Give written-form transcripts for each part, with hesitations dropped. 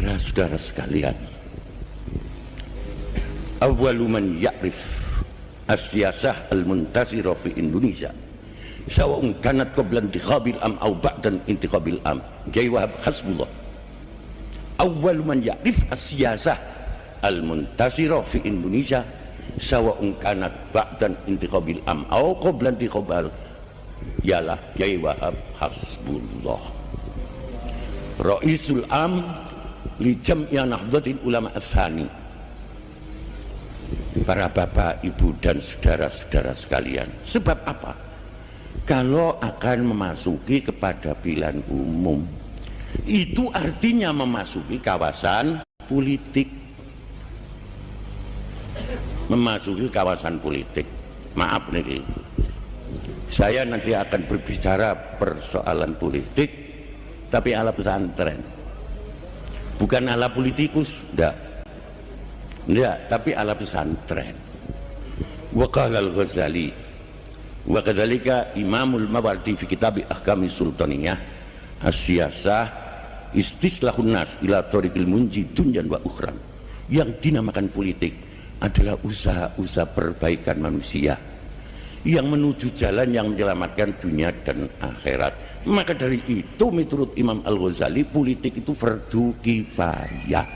Saudara-saudara sekalian, awwalu man ya'rif as-siyasah al-muntasira fi Indonesia sawa'un kanat qabla intikhabil am aw ba'da intikhabil am, Kiai Wahab Hasbullah. Awwalu man ya'rif as-siyasah al-muntasira fi Indonesia sawa'un kanat ba'da intikhabil am aw qabla intikhabil, ialah Kiai Wahab Hasbullah, Raisul Am li Jam'iyah Nahdlatul Ulama Ats-Tsani. Para bapak, ibu dan saudara-saudara sekalian, sebab apa? Kalau akan memasuki kepada pilihan umum, itu artinya memasuki kawasan politik. Memasuki kawasan politik. Maaf nih, saya nanti akan berbicara persoalan politik, tapi ala pesantren, bukan ala politikus, enggak, tapi ala pesantren. Wa qala al-Ghazali wa kadzalika Imamul Mawardi fi kitab Ahkami Sultaniyah as-siyasah istislahun nas ila thariqil munji dunyan wa ukhran. Yang dinamakan politik adalah usaha-usaha perbaikan manusia yang menuju jalan yang menyelamatkan dunia dan akhirat. Maka dari itu menurut Imam Al-Ghazali, politik itu fardu kifayah,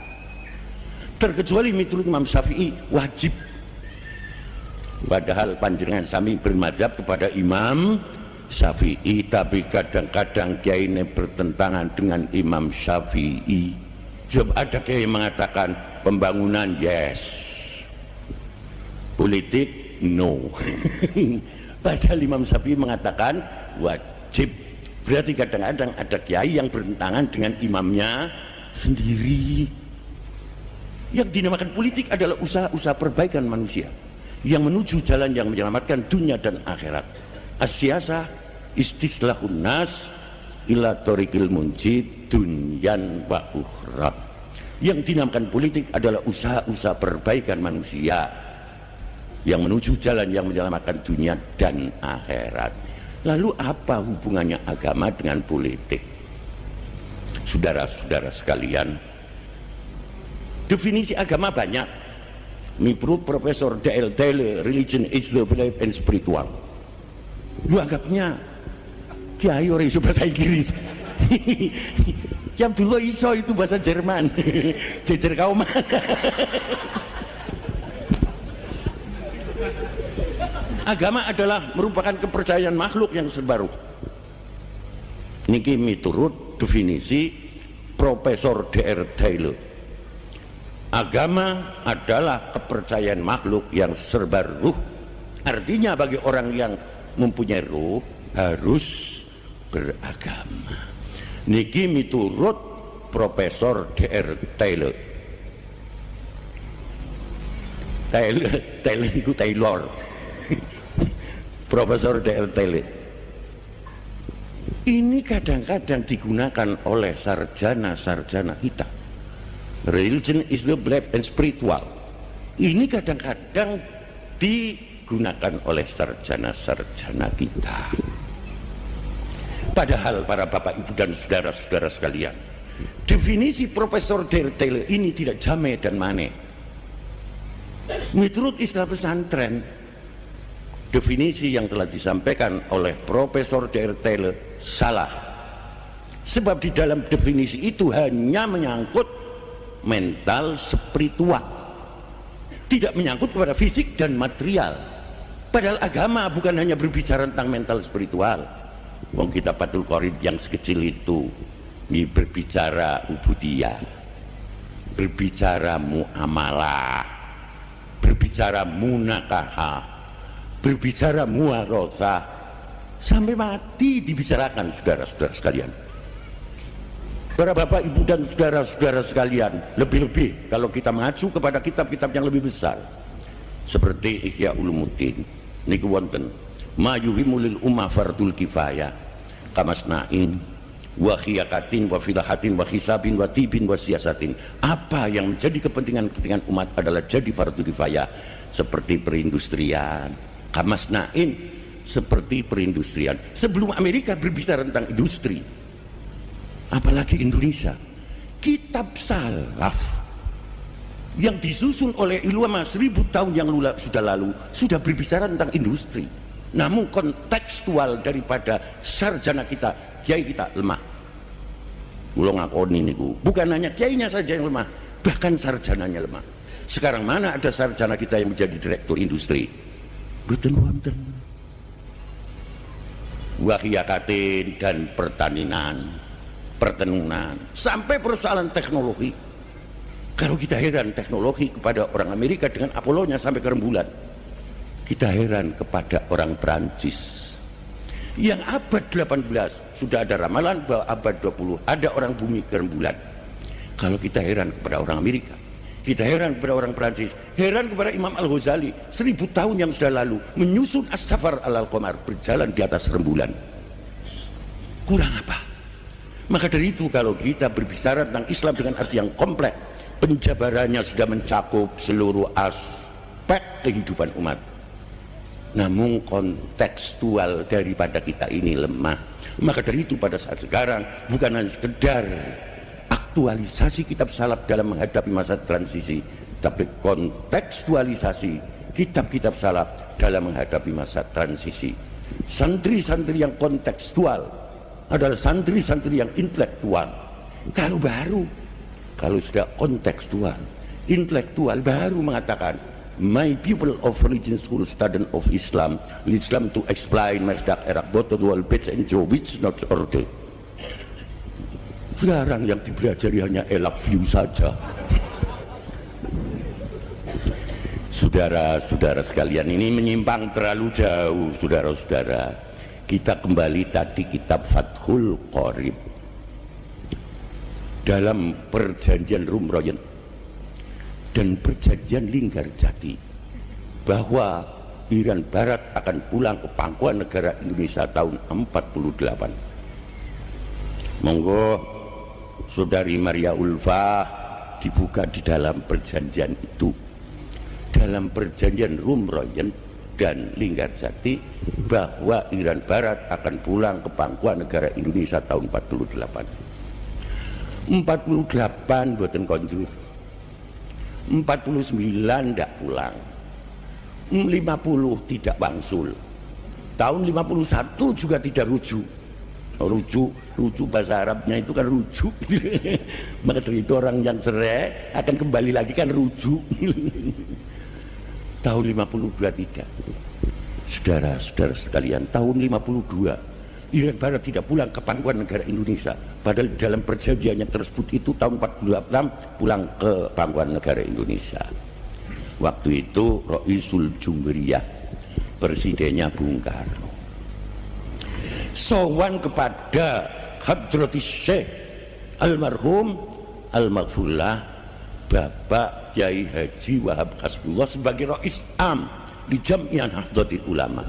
terkecuali menurut Imam Syafi'i wajib. Padahal panjenengan sami bermadzhab kepada Imam Syafi'i, tapi kadang-kadang kiai ini bertentangan dengan Imam Syafi'i. Sebab ada kiai yang mengatakan pembangunan yes, politik no. Padahal Imam Syafi'i mengatakan wajib. Berarti kadang-kadang ada kiai yang bertentangan dengan imamnya sendiri. Yang dinamakan politik adalah usaha-usaha perbaikan manusia yang menuju jalan yang menyelamatkan dunia dan akhirat. As-siyasah istislahun nas ila thariqil munjid dunyan wa ukhra. Yang dinamakan politik adalah usaha-usaha perbaikan manusia yang menuju jalan yang menyelamatkan dunia dan akhirat. Lalu apa hubungannya agama dengan politik? Saudara-saudara sekalian, definisi agama banyak. Menurut Profesor D.L. Taylor, religion is the belief and spiritual. Lu anggapnya kiai ora iso bahasa Inggris. Ki Abdullah iso itu bahasa Jerman. Jejer kaum. Agama adalah merupakan kepercayaan makhluk yang serba ruh. Niki miturut definisi Profesor D.R. Taylor. Agama adalah kepercayaan makhluk yang serba ruh. Artinya bagi orang yang mempunyai ruh harus beragama. Niki miturut Profesor D.R. Taylor. Taylor itu Taylor. Profesor D.R. Taylor. Ini kadang-kadang digunakan oleh sarjana-sarjana kita. Religion is the belief and spiritual. Ini kadang-kadang digunakan oleh sarjana-sarjana kita. Padahal para bapak ibu dan saudara-saudara sekalian, definisi Profesor D.R. Taylor ini tidak jame dan mane. Menurut istilah pesantren, definisi yang telah disampaikan oleh Profesor D.R. Taylor salah. Sebab di dalam definisi itu hanya menyangkut mental spiritual, tidak menyangkut kepada fisik dan material. Padahal agama bukan hanya berbicara tentang mental spiritual. Wong kita Fathul Qorib yang sekecil itu berbicara ubudiyah, berbicara muamalah, berbicara munakahah, berbicara muarosah, sampai mati dibicarakan, saudara-saudara sekalian. Para bapak, ibu dan saudara-saudara sekalian, lebih-lebih kalau kita mengacu kepada kitab-kitab yang lebih besar seperti Ihya Ulumuddin niku wonten ma yuhimu lil ummah fardul kifayah kamasna'in wa khiyakatin wa filahatin wa hisabin wa tibin wa siyasatin. Apa yang menjadi kepentingan umat adalah jadi fardul kifayah, seperti perindustrian, kamasna'in, seperti perindustrian. Sebelum Amerika berbicara tentang industri, apalagi Indonesia, kitab salaf yang disusun oleh ulama 1000 tahun yang sudah lalu sudah berbicara tentang industri, namun kontekstual daripada sarjana kita, kiai kita lemah. Kula ngakoni niku, bukan hanya kiainya saja yang lemah, bahkan sarjananya lemah. Sekarang mana ada sarjana kita yang menjadi direktur industri? Mboten wonten. Wahyakatin dan pertenunan, sampai persoalan teknologi. Kalau kita heran teknologi kepada orang Amerika dengan Apollo-nya sampai ke rembulan, kita heran kepada orang Perancis yang abad 18 sudah ada ramalan bahwa abad 20 ada orang bumi ke rembulan. Kalau kita heran kepada orang Amerika, kita heran kepada orang Perancis, heran kepada Imam Al-Ghazali 1000 tahun yang sudah lalu menyusun As-Safar Al-Qamar, berjalan di atas rembulan. Kurang apa? Maka dari itu kalau kita berbicara tentang Islam dengan arti yang kompleks, penjabarannya sudah mencakup seluruh aspek kehidupan umat. Namun kontekstual daripada kita ini lemah. Maka dari itu pada saat sekarang bukan hanya sekedar aktualisasi kitab salaf dalam menghadapi masa transisi, tapi kontekstualisasi kitab-kitab salaf dalam menghadapi masa transisi. Santri-santri yang kontekstual adalah santri-santri yang intelektual. Kalau baru, kalau sudah kontekstual, intelektual, baru mengatakan my people of religion school student of Islam to explain Masdak Arab both world bits and Joe which not order. Sekarang yang dipelajari hanya elak view saja. Saudara-saudara sekalian, ini menyimpang terlalu jauh. Saudara-saudara, kita kembali tadi kitab Fathul Qorib dalam perjanjian Rumroyen dan perjanjian Linggarjati bahwa Iran Barat akan pulang ke pangkuan negara Indonesia tahun 48. Monggo Saudari Maria Ulfa dibuka di dalam perjanjian itu, dalam perjanjian Rumroyen dan Linggarjati, bahwa Iran Barat akan pulang ke pangkuan negara Indonesia tahun 48. 48 buatan konjur, 49 tidak pulang, 50 tidak wangsul, tahun 51 juga tidak rujuk. Rujuk bahasa Arabnya itu kan rujuk. Maka dari itu orang yang cerai akan kembali lagi kan rujuk. Tahun 52 tidak. Saudara-saudara sekalian, tahun 52 Iran Barat tidak pulang ke pangkuan negara Indonesia, padahal dalam perjanjiannya tersebut itu tahun 46 pulang ke pangkuan negara Indonesia. Waktu itu Ra'isul Jumhuriyah, presidennya Bung Karno, sowan kepada Hadratis Syekh almarhum Al-Maghfurlah Bapak Kiai Haji Wahab Hasbullah sebagai Rais Am di Jamiah Nahdlatul Ulama.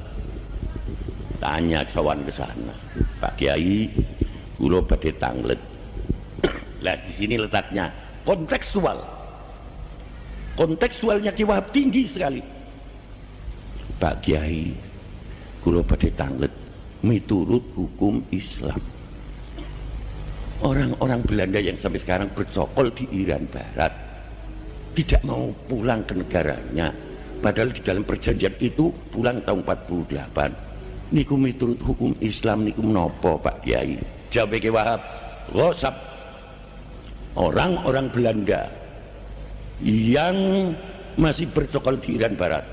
Tanya sowan ke sana, Pak Kiai, kula badhe tanglet. Lah di sini letaknya kontekstual. Kontekstualnya Ki Wahab tinggi sekali. Pak Kiai, kula badhe tanglet miturut hukum Islam. Orang-orang Belanda yang sampai sekarang bercokol di Iran Barat tidak mau pulang ke negaranya, padahal di dalam perjanjian itu pulang tahun 48. Niku miturut hukum Islam niku menapa Pak Kiai? Jawab Ki Wahab, ghasab. Orang-orang Belanda yang masih bercokol di Iran Barat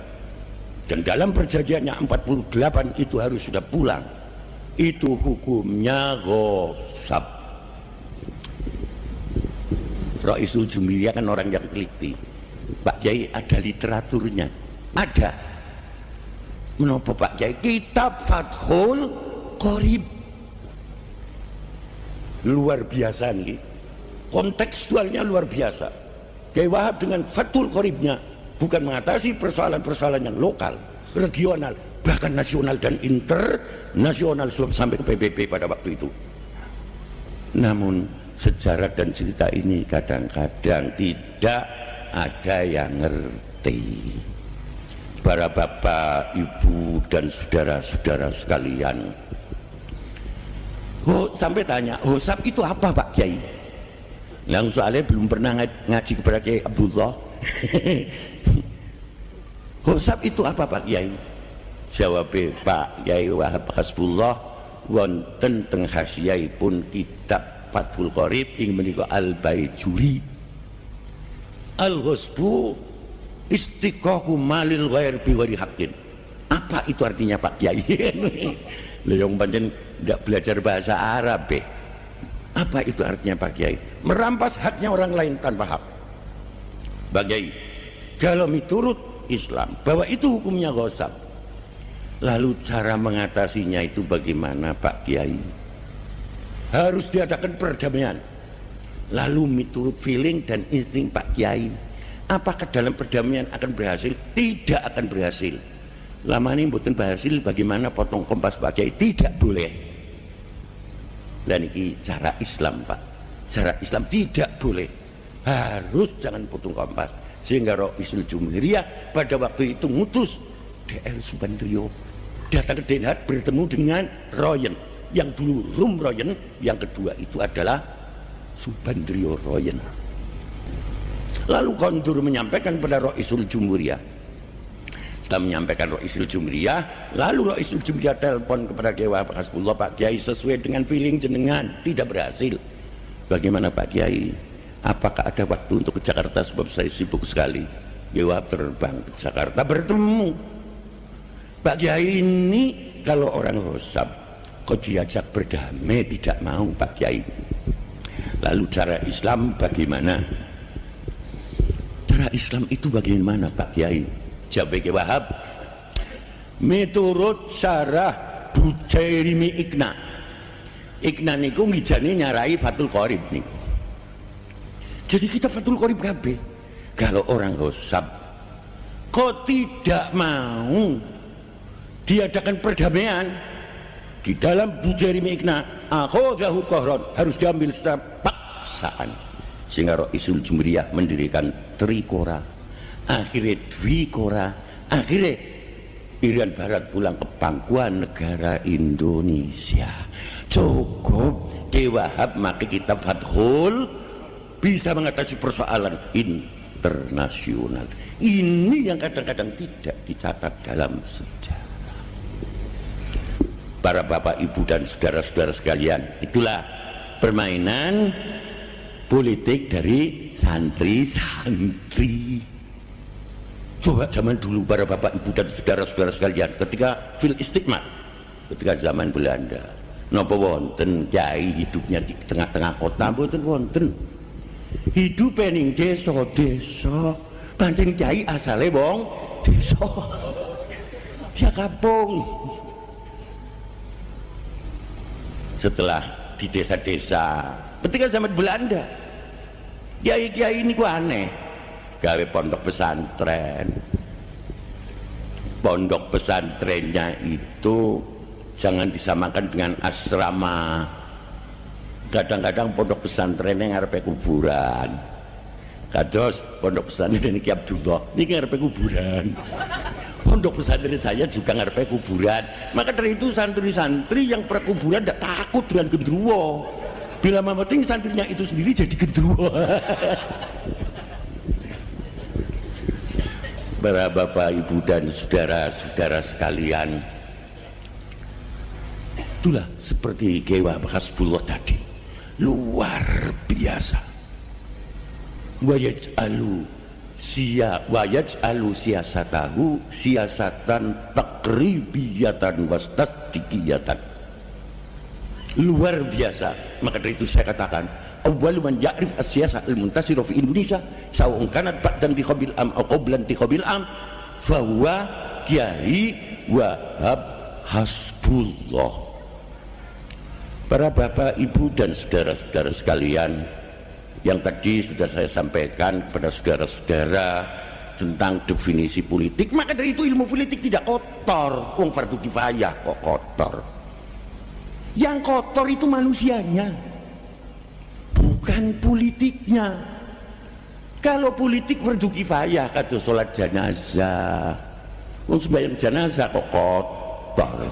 dan dalam perjanjiannya 48 itu harus sudah pulang, itu hukumnya ghasab. Ra'isul Jumhuriyah kan orang yang teliti. Pak Kiai, ada literaturnya? Ada. Menapa Pak Kiai? Kitab Fathul Qorib. Luar biasa nih. Kontekstualnya luar biasa. Kiai Wahab dengan Fathul Qoribnya bukan mengatasi persoalan-persoalan yang lokal, regional, bahkan nasional dan internasional sampai ke PBB pada waktu itu. Namun sejarah dan cerita ini kadang-kadang tidak ada yang ngerti. Para bapak, ibu dan saudara-saudara sekalian, sampai tanya, ghasab itu apa Pak Kiai? Yang soalnya belum pernah ngaji kepada Kiai Abdullah. Hosab itu apa Pak Kiai? Jawab Pak Kiai Wahab Hasbullah wonten teng hasyiahipun kitab Fathul Qorib ing menika Al-Baijuri. Al-Ghusbu istiqaqu malil ghair bi ghairi haqqin. Apa itu artinya Pak Kiai? Lha yang pancen ndak belajar bahasa Arab Apa itu artinya Pak Kiai? Merampas haknya orang lain tanpa hak. Pak Kiai, kalau miturut Islam bahwa itu hukumnya ghosab, lalu cara mengatasinya itu bagaimana Pak Kiai? Harus diadakan perdamaian. Lalu miturut feeling dan insting Pak Kiai, apakah dalam perdamaian akan berhasil? Tidak akan berhasil. Lama ini mboten berhasil, bagaimana potong kompas Pak Kiai? Tidak boleh. Dan ini cara Islam Pak. Cara Islam tidak boleh. Harus jangan potong kompas. Sehingga Roisul Jumhuriyah pada waktu itu ngutus DR Subandrio datang ke Den Haag bertemu dengan Royen. Yang dulu Rum Royen, yang kedua itu adalah Subandrio Royen. Lalu kondur menyampaikan pada Roisul Jumhuriyah. Setelah menyampaikan Roisul Jumhuriyah, lalu Roisul Jumhuriyah telepon kepada Kiai Wahab Hasbullah, Pak Kiai sesuai dengan feeling jenengan tidak berhasil. Bagaimana Pak Kiai? Apakah ada waktu untuk ke Jakarta sebab saya sibuk sekali? Kiai Wahab terbang ke Jakarta bertemu. Pak Kiai ini kalau orang Hosab kok diajak berdamai tidak mau Pak Kiai. Lalu cara Islam bagaimana? Cara Islam itu bagaimana Pak Kiai? Jawab Kiai Wahab, miturut syarah Bujairimi Ikna. Ikna niku ngijani nyarai Fathul Qorib niku. Jadi kita Fathul Qorib kabeh. Kalau orang Hosab kok tidak mau diadakan perdamaian di dalam Bujairimi Ikna, akhodahu kohron, harus diambil secara paksaan. Sehingga Roisul Jumhuriyah mendirikan Trikora, akhirnya Dwikora, akhirnya Irian Barat pulang ke pangkuan negara Indonesia. Cukup Kiai Wahab maka kitab Fathul bisa mengatasi persoalan internasional. Ini yang kadang-kadang tidak dicatat dalam sejarah. Para bapak ibu dan saudara-saudara sekalian, itulah permainan politik dari santri-santri. Coba zaman dulu para bapak ibu dan saudara-saudara sekalian, ketika fil istiqmat, ketika zaman Belanda, napa wonten kiai hidupnya di tengah-tengah kota, mboten wonten. Hidup ning desa-desa, pancen kiai asale wong desa. Dia kampung. Setelah di desa-desa, ketika zaman Belanda, kiai-kiai ini ku aneh, gawe pondok pesantren. Pondok pesantrennya itu jangan disamakan dengan asrama. Kadang-kadang pondok pesantrennya ngarepe kuburan. Kados pondok pesantren Kiai Abdullah niki ngarepe kuburan. Pondok pesantren saya juga ngarepe kuburan. Maka dari itu santri-santri yang perkuburan tidak takut dengan gendruwo. Bila penting santrinya itu sendiri jadi gendruwo. Para bapak ibu dan saudara-saudara sekalian, itulah seperti Kiai Wahab Hasbullah tadi, luar biasa. Wayaj'alu siyasatahu siyasatan takribiyatan wastasdikiyatan. Luar biasa. Maka dari itu saya katakan, awwalu man ya'rif as-siyasah al-muntasira fi Indonesia sawa'un kanat ba'dan tiqabil am aw qablan tiqabil am fa huwa Kiai Wahab Hasbullah. Para bapak ibu dan saudara-saudara sekalian, yang tadi sudah saya sampaikan kepada saudara-saudara tentang definisi politik, maka dari itu ilmu politik tidak kotor. Wong fardu kifayah kok kotor. Yang kotor itu manusianya, bukan politiknya. Kalau politik fardu kifayah, kata sholat jenazah, wong sembahyang jenazah kok kotor.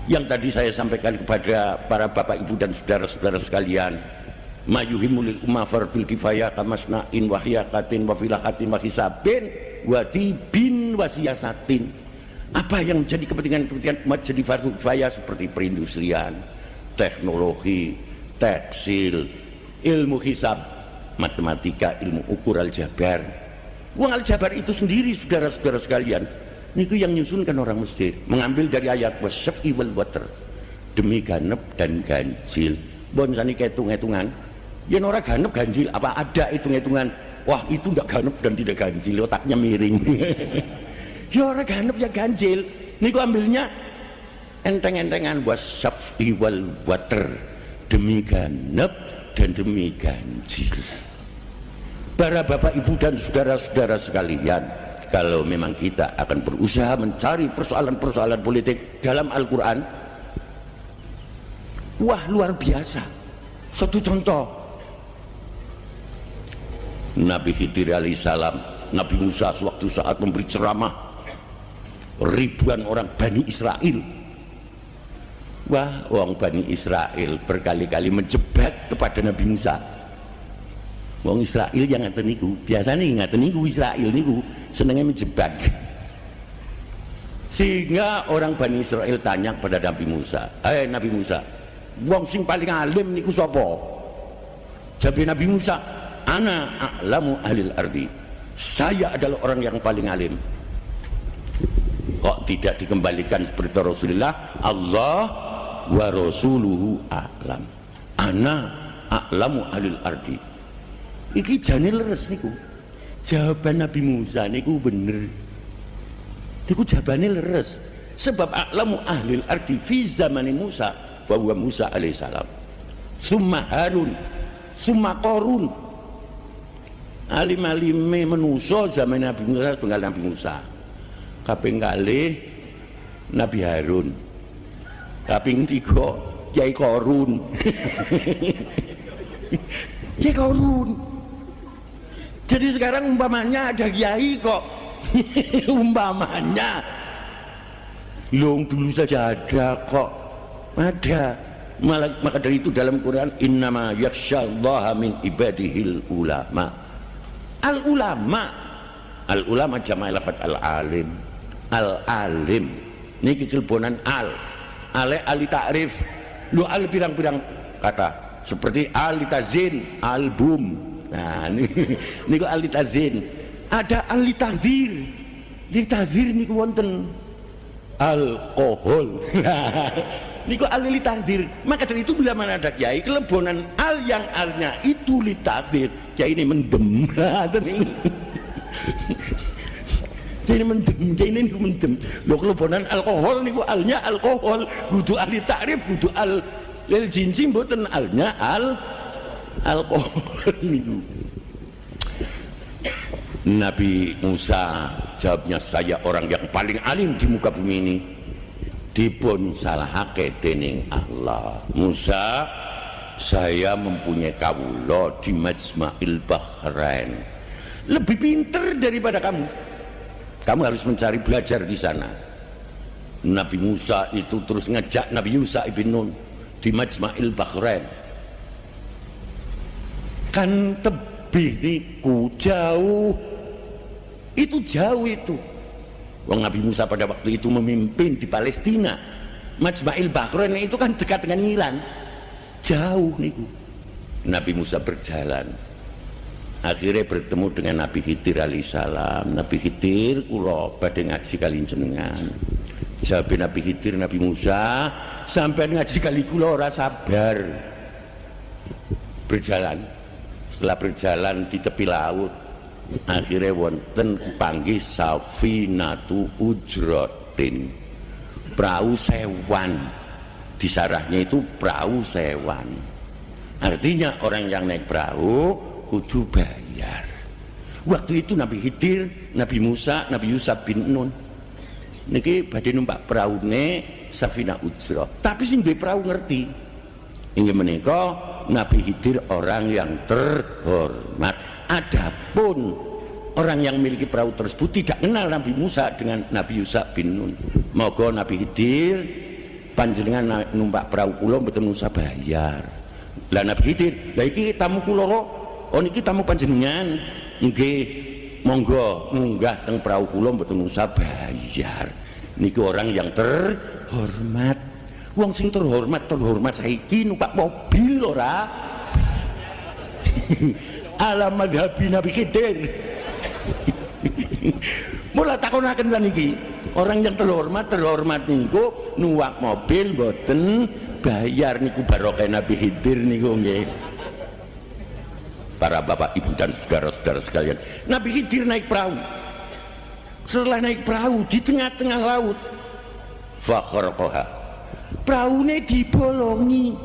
Yang tadi saya sampaikan kepada para bapak ibu dan saudara-saudara sekalian, mayuhimul umma fardul kifayah kamasna'in wahyakatin wafilahatin wahisabin wadibin wasiyasatin. Apa yang menjadi kepentingan umat jadi fardul kifayah seperti perindustrian, teknologi, tekstil, ilmu hisab, matematika, ilmu ukur aljabar. Uang aljabar itu sendiri saudara-saudara sekalian, niku yang nyusunkan orang Mesir, mengambil dari ayat wasyaf'i wal watr, demi ganep dan ganjil. Bonsani kehitung-hitungan, ya ora ganep ganjil, apa ada hitung-hitungan? Wah itu tidak ganep dan tidak ganjil, otaknya miring. Ya ora ganep ya ganjil. Niku ambilnya enteng-entengan wasyaf'i wal watr, demi ganep dan demi ganjil. Para bapak ibu dan saudara-saudara sekalian, kalau memang kita akan berusaha mencari persoalan-persoalan politik dalam Al-Quran, wah luar biasa. Satu contoh, Nabi Khidir alaihissalam, Nabi Musa sewaktu saat memberi ceramah ribuan orang Bani Israel. Wah, orang Bani Israel berkali-kali menjebak kepada Nabi Musa. Wong Israel yang ngaten niku, biasanya ngaten niku Israel niku senengnya menjebak. Sehingga orang Bani Israel tanya kepada Nabi Musa, Nabi Musa, wong sing paling alim niku sapa? Jawab Nabi Musa, ana a'lamu ahlil ardi. Saya adalah orang yang paling alim. Kok tidak dikembalikan seperti Rasulullah, Allah wa rasuluhu a'lam. Ana a'lamu ahlil ardi. Iki jane leres niku. Jawaban Nabi Musa niku bener. Niku jawabane leres. Sebab a'lamu ahlil ardi fi zamani Musa wa huwa Musa alaihissalam. Summa Harun, summa Qarun. Alim-alime menusa zaman Nabi Musa setunggal Nabi Musa. Kaping kalih Nabi Harun. Kaping 3 Kiai Qarun. Kiai Qarun. Jadi sekarang umpamanya ada kiai kok. Umpamanya Long dulu saja ada kok. Ada. Maka dari itu dalam Quran innama yakhsyallaha min ibadihil ulama. Al ulama jamaah lafaz al alim. Al alim niki kelebonan ale ali ta'rif. Lu al pirang-pirang kata seperti al tazin, album. Nah, niku ahli tazin. Ada ahli tazir. Di tazir niku wonten alkohol. Niku ahli tazir. Maka dari itu bila mana ada kiai kelebonan al yang alnya itu li tazir, kiai ini mendem. Kiai ini mendem, kiai ini mendem. Lo kelebonan alkohol niku alnya alkohol, kudu ahli takrif, kudu al lil jinsi mboten alnya alkohol niku. Nabi Musa jawabnya, saya orang yang paling alim di muka bumi ini. Dipun salahake dening Allah. Musa, saya mempunyai kawula di Majma'il Bahrain. Lebih pinter daripada kamu. Kamu harus mencari belajar di sana. Nabi Musa itu terus ngejak Nabi Yusha ibn Nun di Majma'il Bahrain. Kan tebih niku jauh, itu jauh itu. Wong Nabi Musa pada waktu itu memimpin di Palestina. Majma'il Bahrain itu kan dekat dengan Iran, jauh niku. Nabi Musa berjalan, akhirnya bertemu dengan Nabi Khidir alaihissalam. Nabi Khidir, kula badhe ngaji kali jenengan. Jawab Nabi Khidir, Nabi Musa, sampai ngaji kali kula ora sabar. Berjalan. Setelah berjalan di tepi laut, akhirnya wonten panggih safinatu ujratin, perahu sewan. Di sarahnya itu perahu sewan. Artinya orang yang naik perahu kudu bayar. Waktu itu Nabi Khidir, Nabi Musa, Nabi Yusha bin Nun niki badhe numpak peraune safina ujrah. Tapi sing duwe perahu ngerti. Inggih menika Nabi Khidir orang yang terhormat. Adapun orang yang memiliki perahu tersebut tidak kenal Nabi Musa dengan Nabi Yusha bin Nun. Moga Nabi Khidir panjenengan numpak perahu kula mboten usah bayar. Lah Nabi Khidir, lah iki tamu kula kok. Oh niki tamu panjenengan. Nggih, monggo munggah teng prau kula mboten usah bayar. Niki orang yang terhormat. Wong sing terhormat saiki numpak mobil ora. Ala madhabi Nabi Khidir. Mula takonaken saniki, orang yang terhormat niku numpak mobil mboten bayar niku barokah Nabi Khidir niku nggih. Para bapak ibu dan saudara-saudara sekalian, Nabi Khidir naik perahu. Setelah naik perahu di tengah-tengah laut, fakharqaha, perahunya dibolongi.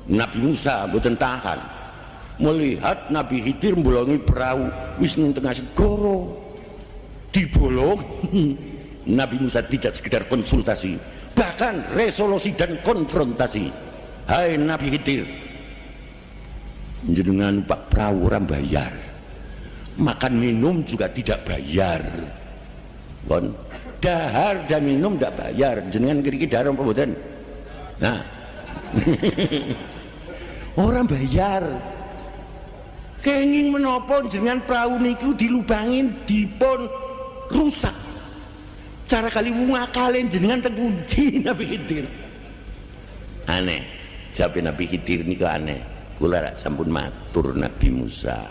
Nabi Musa mboten tahan, melihat Nabi Khidir bolongi perahu wis ning tengah segara dibolongi. Nabi Musa tidak sekedar konsultasi, bahkan resolusi dan konfrontasi. Hai Nabi Khidir, jenengan pak perahu orang bayar, makan minum juga tidak bayar, kon dahar dan minum tidak bayar, jenengan kiri dahar apa mboten? Nah orang bayar. Kenging menapa jenengan perahu niku dilubangin dipun rusak. Cara kali wong akale jenengan teng pundi Nabi Khidir? Aneh. Jawab Nabi Khidir niku aneh. Kula rak sampun matur Nabi Musa.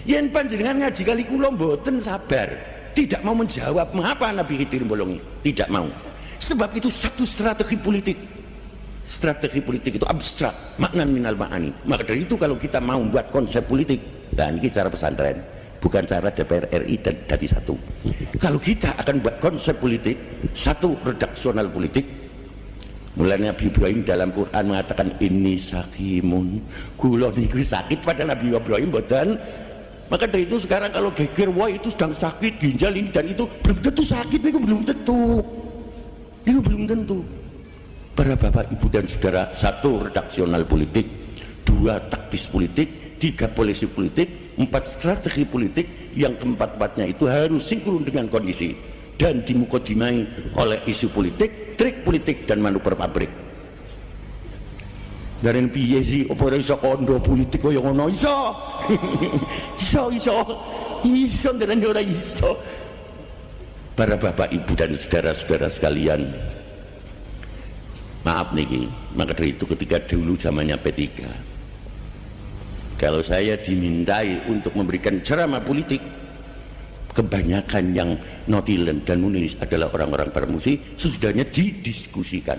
Yen panjenengan ngaji kali kula mboten sabar, tidak mau menjawab mengapa Nabi Khidir bolongi, tidak mau. Sebab itu satu strategi politik. Strategi politik itu abstrak, maknan minal ma'ani. Maka dari itu kalau kita mau membuat konsep politik, dan ini cara pesantren, bukan cara DPR RI dan Dadi Satu. Kalau kita akan buat konsep politik, satu redaksional politik, mulai Nabi Ibrahim dalam Quran mengatakan ini sakimun, kula niku sakit, pada Nabi Ibrahim boten. Maka dari itu sekarang kalau geger, wah itu sedang sakit ginjal ini dan itu, belum tentu sakit, itu belum tentu. Itu belum tentu. Para bapak ibu dan saudara, satu redaksional politik, dua taktis politik, tiga polisi politik, empat strategi politik, yang keempat-empatnya itu harus sinkron dengan kondisi dan dimukodimai oleh isu politik, trik politik dan manuver pabrik. Dari piye sih apa iso kondo politik kaya ngono? Iso. Iso dengan ora iso. Para bapak ibu dan saudara-saudara sekalian, maaf niki, maka dari itu ketika dulu zamannya P3, kalau saya dimintai untuk memberikan ceramah politik, kebanyakan yang notilen dan menulis adalah orang-orang permusi, sesudahnya didiskusikan.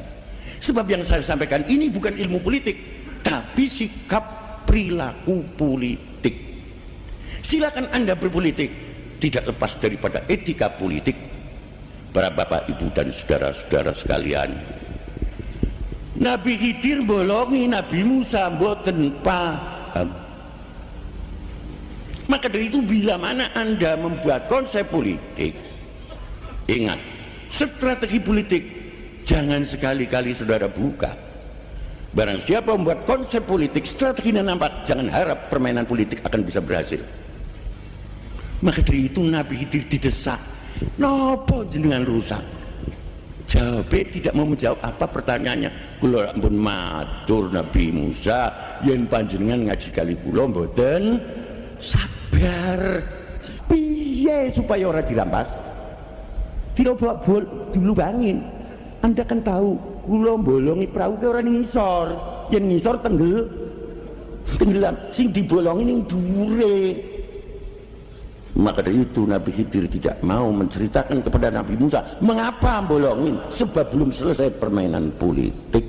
Sebab yang saya sampaikan ini bukan ilmu politik, tapi sikap perilaku politik. Silakan Anda berpolitik, tidak lepas daripada etika politik. Para bapak ibu dan saudara-saudara sekalian, Nabi Khidir bolongi Nabi Musa mboten paham. Maka dari itu bila mana Anda membuat konsep politik, ingat, strategi politik jangan sekali-kali saudara buka. Barang siapa membuat konsep politik, strateginya nampak, jangan harap permainan politik akan bisa berhasil. Maka dari itu Nabi Khidir didesak, nopo jenengan rusak? Jawabnya tidak mau menjawab apa pertanyaannya. Kula ampun matur Nabi Musa, yen panjenengan ngaji kali kula mboten sabar. Piye supaya ora dirampas? Dilubangin. Anda kan tahu, kula bolongi perahu ke ora ngisor. Yen ngisor tenggelam, sing dibolongi ning dhuwure. Maka dari itu Nabi Khidir tidak mau menceritakan kepada Nabi Musa mengapa bolongin, sebab belum selesai permainan politik.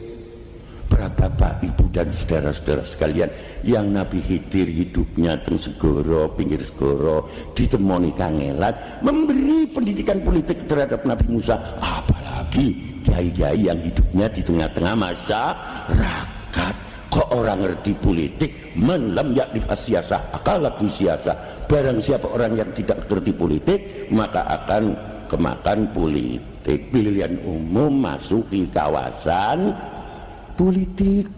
Para bapak ibu dan saudara-saudara sekalian, yang Nabi Khidir hidupnya teng segoro, pinggir segoro, ditemoni kangelan, memberi pendidikan politik terhadap Nabi Musa, apalagi kiai-kiai yang hidupnya di tengah-tengah masyarakat. Kok orang ngerti politik, man lam ya'rif as-siyasah akalaku siyasah. Barang siapa orang yang tidak ngerti politik, maka akan kemakan politik. Pilihan umum masuki kawasan politik.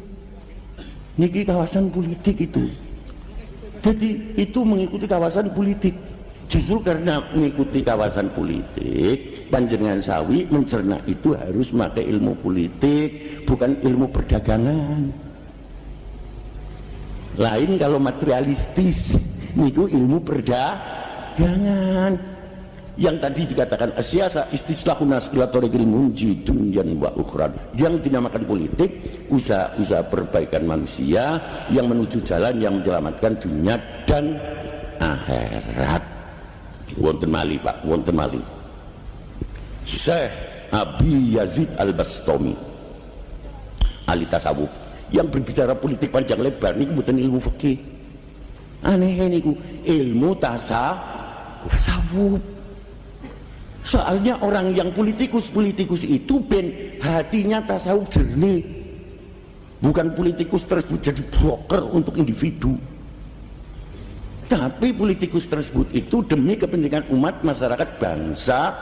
Niki kawasan politik itu. Jadi itu mengikuti kawasan politik. Justru karena mengikuti kawasan politik, panjenengan sawi mencerna itu harus pakai ilmu politik, bukan ilmu perdagangan. Lain kalau materialistis niku ilmu perdagangan. Yang tadi dikatakan asyasa istislahu nas ila tariqil munji dunyan wa ukhran, yang dinamakan politik usaha perbaikan manusia yang menuju jalan yang menyelamatkan dunia dan akhirat. Wonten mali Pak, wonten mali. Syekh Abi Yazid Al-Bastami ahli tasawuf yang berbicara politik panjang lebar niku mboten ilmu fikih. Aneh niku ilmu tasawuf. Soalnya orang yang politikus itu ben hatinya tasawuf jernih, bukan politikus tersebut jadi broker untuk individu, tapi politikus tersebut itu demi kepentingan umat, masyarakat, bangsa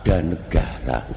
dan negara.